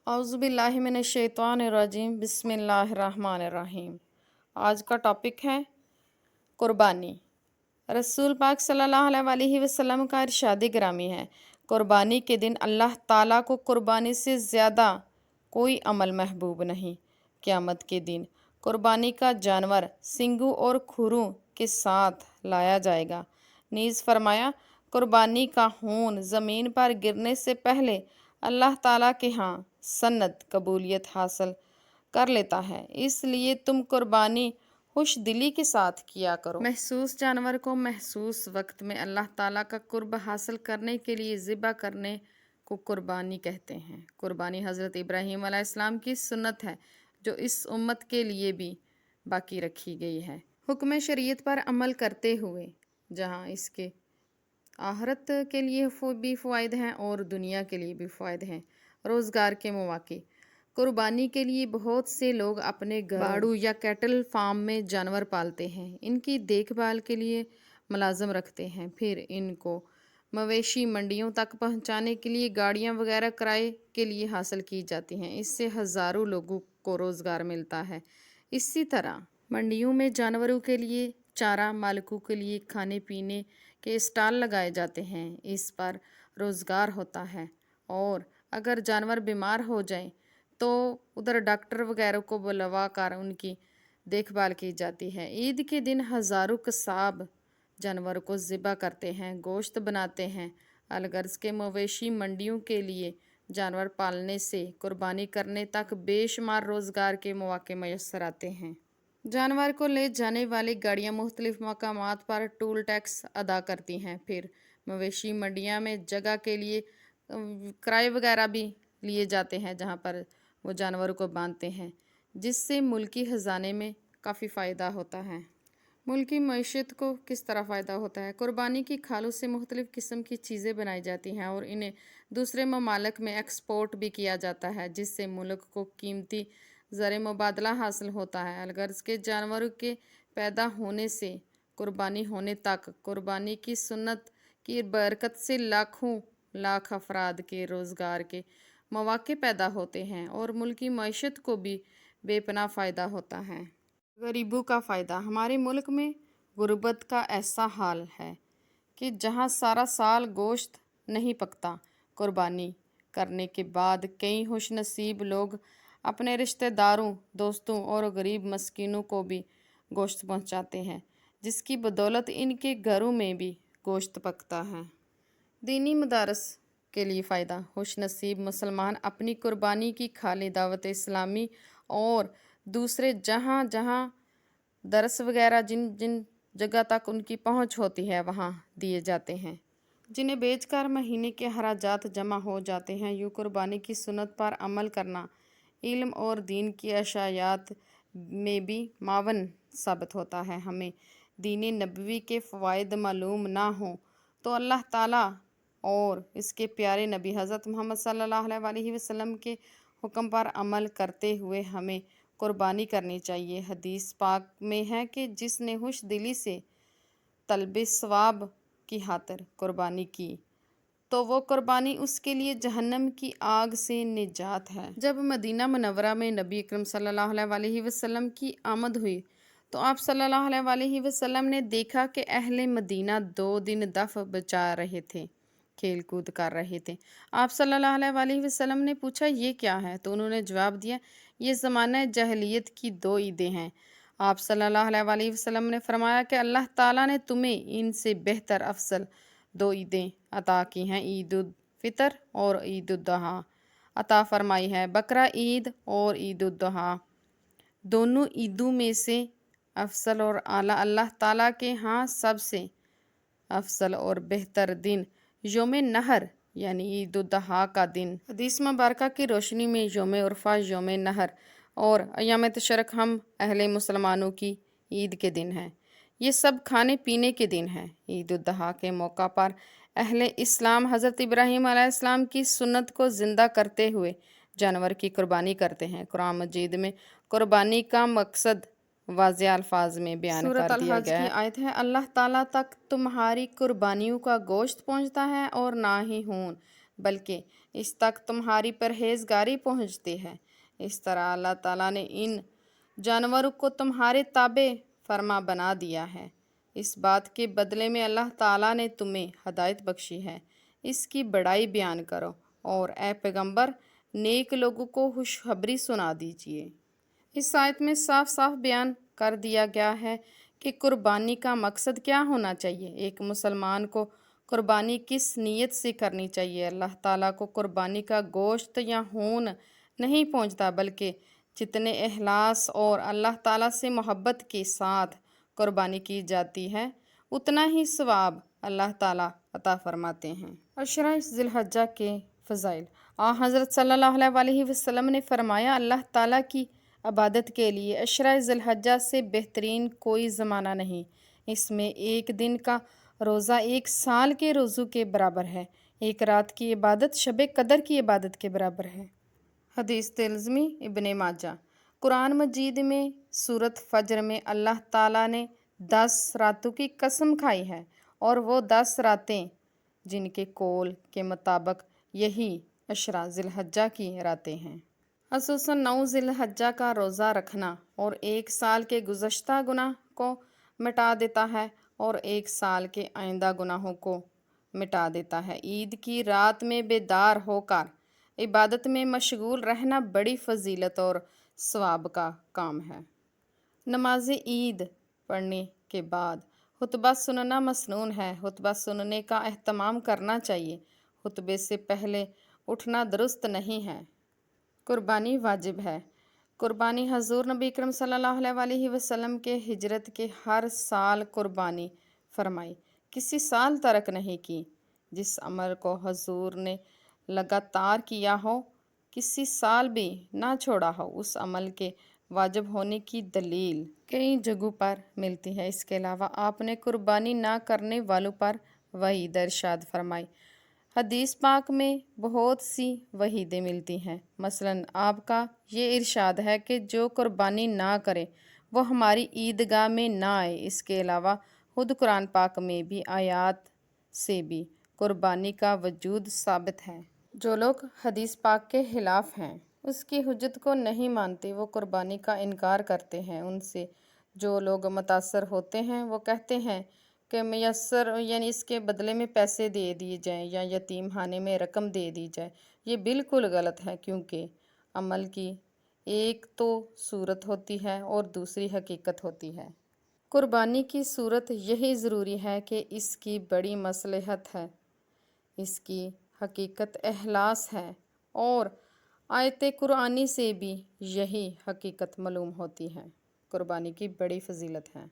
اعوذ باللہ من الشیطان الرجیم، بسم اللہ الرحمن الرحیم۔ آج کا ٹاپک ہے قربانی۔ رسول پاک صلی اللہ علیہ وسلم کا ارشاد گرامی ہے، قربانی کے دن اللہ تعالیٰ کو قربانی سے زیادہ کوئی عمل محبوب نہیں۔ قیامت کے دن قربانی کا جانور سنگوں اور کھروں کے ساتھ لایا جائے گا۔ نیز فرمایا، قربانی کا خون زمین پر گرنے سے پہلے اللہ تعالیٰ کے ہاں سند قبولیت حاصل کر لیتا ہے، اس لیے تم قربانی خوش دلی کے ساتھ کیا کرو۔ محسوس جانور کو محسوس وقت میں اللہ تعالیٰ کا قرب حاصل کرنے کے لیے ذبح کرنے کو قربانی کہتے ہیں۔ قربانی حضرت ابراہیم علیہ السلام کی سنت ہے جو اس امت کے لیے بھی باقی رکھی گئی ہے۔ حکم شریعت پر عمل کرتے ہوئے جہاں اس کے آخرت کے لیے بھی فوائد ہیں اور دنیا کے لیے بھی فوائد ہیں۔ روزگار کے مواقع۔ قربانی کے لیے بہت سے لوگ اپنے گاڑو یا کیٹل فارم میں جانور پالتے ہیں، ان کی دیکھ بھال کے لیے ملازم رکھتے ہیں، پھر ان کو مویشی منڈیوں تک پہنچانے کے لیے گاڑیاں وغیرہ کرائے کے لیے حاصل کی جاتی ہیں۔ اس سے ہزاروں لوگوں کو روزگار ملتا ہے۔ اسی طرح منڈیوں میں جانوروں کے لیے چارہ، مالکوں کے لیے کھانے پینے کے اسٹال لگائے جاتے ہیں، اس پر روزگار ہوتا ہے۔ اور اگر جانور بیمار ہو جائیں تو ادھر ڈاکٹر وغیرہ کو بلوا کر ان کی دیکھ بھال کی جاتی ہے۔ عید کے دن ہزاروں قصاب جانور کو ذبح کرتے ہیں، گوشت بناتے ہیں۔ الغرض کے مویشی منڈیوں کے لیے جانور پالنے سے قربانی کرنے تک بے شمار روزگار کے مواقع میسر آتے ہیں۔ جانور کو لے جانے والی گاڑیاں مختلف مقامات پر ٹول ٹیکس ادا کرتی ہیں، پھر مویشی منڈیاں میں جگہ کے لیے کرائے وغیرہ بھی لیے جاتے ہیں جہاں پر وہ جانوروں کو باندھتے ہیں، جس سے ملکی خزانے میں کافی فائدہ ہوتا ہے۔ ملکی معیشت کو کس طرح فائدہ ہوتا ہے؟ قربانی کی کھالوں سے مختلف قسم کی چیزیں بنائی جاتی ہیں اور انہیں دوسرے ممالک میں ایکسپورٹ بھی کیا جاتا ہے، جس سے ملک کو قیمتی زر مبادلہ حاصل ہوتا ہے۔ الغرض کے جانوروں کے پیدا ہونے سے قربانی ہونے تک قربانی کی سنت کی برکت سے لاکھوں لاکھ افراد کے روزگار کے مواقع پیدا ہوتے ہیں اور ملکی معیشت کو بھی بے پناہ فائدہ ہوتا ہے۔ غریبوں کا فائدہ۔ ہمارے ملک میں غربت کا ایسا حال ہے کہ جہاں سارا سال گوشت نہیں پکتا، قربانی کرنے کے بعد کئی خوش نصیب لوگ اپنے رشتہ داروں، دوستوں اور غریب مسکینوں کو بھی گوشت پہنچاتے ہیں، جس کی بدولت ان کے گھروں میں بھی گوشت پکتا ہے۔ دینی مدارس کے لیے فائدہ۔ خوش نصیب مسلمان اپنی قربانی کی کھالیں دعوت اسلامی اور دوسرے جہاں جہاں درس وغیرہ جن جگہ تک ان کی پہنچ ہوتی ہے وہاں دیے جاتے ہیں، جنہیں بیچ کر مہینے کے اخراجات جمع ہو جاتے ہیں۔ یوں قربانی کی سنت پر عمل کرنا علم اور دین کی اشاعت میں بھی معاون ثابت ہوتا ہے۔ ہمیں دین نبوی کے فوائد معلوم نہ ہوں تو اللہ تعالیٰ اور اس کے پیارے نبی حضرت محمد صلی اللہ علیہ وسلم کے حکم پر عمل کرتے ہوئے ہمیں قربانی کرنی چاہیے۔ حدیث پاک میں ہے کہ جس نے خوش دلی سے طلب ثواب کی خاطر قربانی کی تو وہ قربانی اس کے لیے جہنم کی آگ سے نجات ہے۔ جب مدینہ منورہ میں نبی اکرم صلی اللہ علیہ وسلم کی آمد ہوئی تو آپ صلی اللہ علیہ وسلم نے دیکھا کہ اہل مدینہ 2 دن دف بچا رہے تھے، کھیل کود کر رہے تھے۔ آپ صلی اللہ علیہ وسلم نے پوچھا یہ کیا ہے؟ تو انہوں نے جواب دیا یہ زمانہ جاہلیت کی 2 عیدیں ہیں۔ آپ صلی اللہ علیہ وسلم نے فرمایا کہ اللہ تعالیٰ نے تمہیں ان سے بہتر افضل 2 عیدیں عطا کی ہیں، عید الفطر اور عید الاضحیٰ عطا فرمائی ہے۔ بقرہ عید اور عید الاضحیٰ دونوں عیدوں میں سے افضل اور اعلیٰ اللہ تعالیٰ کے ہاں سب سے افضل اور بہتر دن یوم نحر یعنی عید الاضحیٰ کا دن۔ حدیث مبارکہ کی روشنی میں یوم عرفہ، یوم نحر اور ایام تشریق ہم اہل مسلمانوں کی عید کے دن ہیں۔ یہ سب کھانے پینے کے دن ہیں۔ عید الاضحیٰ کے موقع پر اہل اسلام حضرت ابراہیم علیہ السلام کی سنت کو زندہ کرتے ہوئے جانور کی قربانی کرتے ہیں۔ قرآن مجید میں قربانی کا مقصد واضح الفاظ میں بیان کر دیا گیا ہے۔ سورۃ الحج کی آیت ہے، اللہ تعالیٰ تک تمہاری قربانیوں کا گوشت پہنچتا ہے اور نہ ہی خون، بلکہ اس تک تمہاری پرہیزگاری پہنچتی ہے۔ اس طرح اللہ تعالیٰ نے ان جانوروں کو تمہارے تابع فرما بنا دیا ہے۔ اس بات کے بدلے میں اللہ تعالیٰ نے تمہیں ہدایت بخشی ہے، اس کی بڑائی بیان کرو، اور اے پیغمبر نیک لوگوں کو خوشخبری سنا دیجیے۔ اس آیت میں صاف صاف بیان کر دیا گیا ہے کہ قربانی کا مقصد کیا ہونا چاہیے۔ ایک مسلمان کو قربانی کس نیت سے کرنی چاہیے؟ اللہ تعالیٰ کو قربانی کا گوشت یا خون نہیں پہنچتا، بلکہ جتنے اخلاص اور اللہ تعالیٰ سے محبت کے ساتھ قربانی کی جاتی ہے اتنا ہی ثواب اللہ تعالیٰ عطا فرماتے ہیں۔ عشرہ ذی الحجہ کے فضائل۔ حضرت صلی اللہ علیہ وسلم نے فرمایا، اللہ تعالیٰ کی عبادت کے لیے عشرہ ذی الحجہ سے بہترین کوئی زمانہ نہیں۔ اس میں ایک دن کا روزہ 1 سال کے روزوں کے برابر ہے، ایک رات کی عبادت شب قدر کی عبادت کے برابر ہے۔ حدیث ترمذی ابن ماجہ۔ قرآن مجید میں سورۃ فجر میں اللہ تعالیٰ نے 10 راتوں کی قسم کھائی ہے، اور وہ 10 راتیں جن کے قول کے مطابق یہی عشرہ ذی الحجہ کی راتیں ہیں۔ خصوصاً 9 ذی الحجہ کا روزہ رکھنا اور 1 سال کے گزشتہ گناہ کو مٹا دیتا ہے اور 1 سال کے آئندہ گناہوں کو مٹا دیتا ہے۔ عید کی رات میں بیدار ہو کر عبادت میں مشغول رہنا بڑی فضیلت اور ثواب کا کام ہے۔ نماز عید پڑھنے کے بعد خطبہ سننا مسنون ہے۔ خطبہ سننے کا اہتمام کرنا چاہیے، خطبے سے پہلے اٹھنا درست نہیں ہے۔ قربانی واجب ہے۔ قربانی حضور نبی اکرم صلی اللہ علیہ وسلم کے ہجرت کے ہر سال قربانی فرمائی، کسی سال ترک نہیں کی۔ جس عمل کو حضور نے لگاتار کیا ہو، کسی سال بھی نہ چھوڑا ہو، اس عمل کے واجب ہونے کی دلیل کئی جگہوں پر ملتی ہے۔ اس کے علاوہ آپ نے قربانی نہ کرنے والوں پر وعید ارشاد فرمائی۔ حدیث پاک میں بہت سی وعیدیں ملتی ہیں، مثلاً آپ کا یہ ارشاد ہے کہ جو قربانی نہ کرے وہ ہماری عیدگاہ میں نہ آئے۔ اس کے علاوہ خود قرآن پاک میں بھی آیات سے بھی قربانی کا وجود ثابت ہے۔ جو لوگ حدیث پاک کے خلاف ہیں، اس کی حجت کو نہیں مانتے، وہ قربانی کا انکار کرتے ہیں۔ ان سے جو لوگ متاثر ہوتے ہیں وہ کہتے ہیں کہ میسر یعنی اس کے بدلے میں پیسے دے دیے جائیں یا یتیم خانے میں رقم دے دی جائے۔ یہ بالکل غلط ہے، کیونکہ عمل کی ایک تو صورت ہوتی ہے اور دوسری حقیقت ہوتی ہے۔ قربانی کی صورت یہی ضروری ہے کہ اس کی بڑی مصلحت ہے، اس کی حقیقت اخلاص ہے، اور آیت قرآنی سے بھی یہی حقیقت معلوم ہوتی ہے۔ قربانی کی بڑی فضیلت ہے۔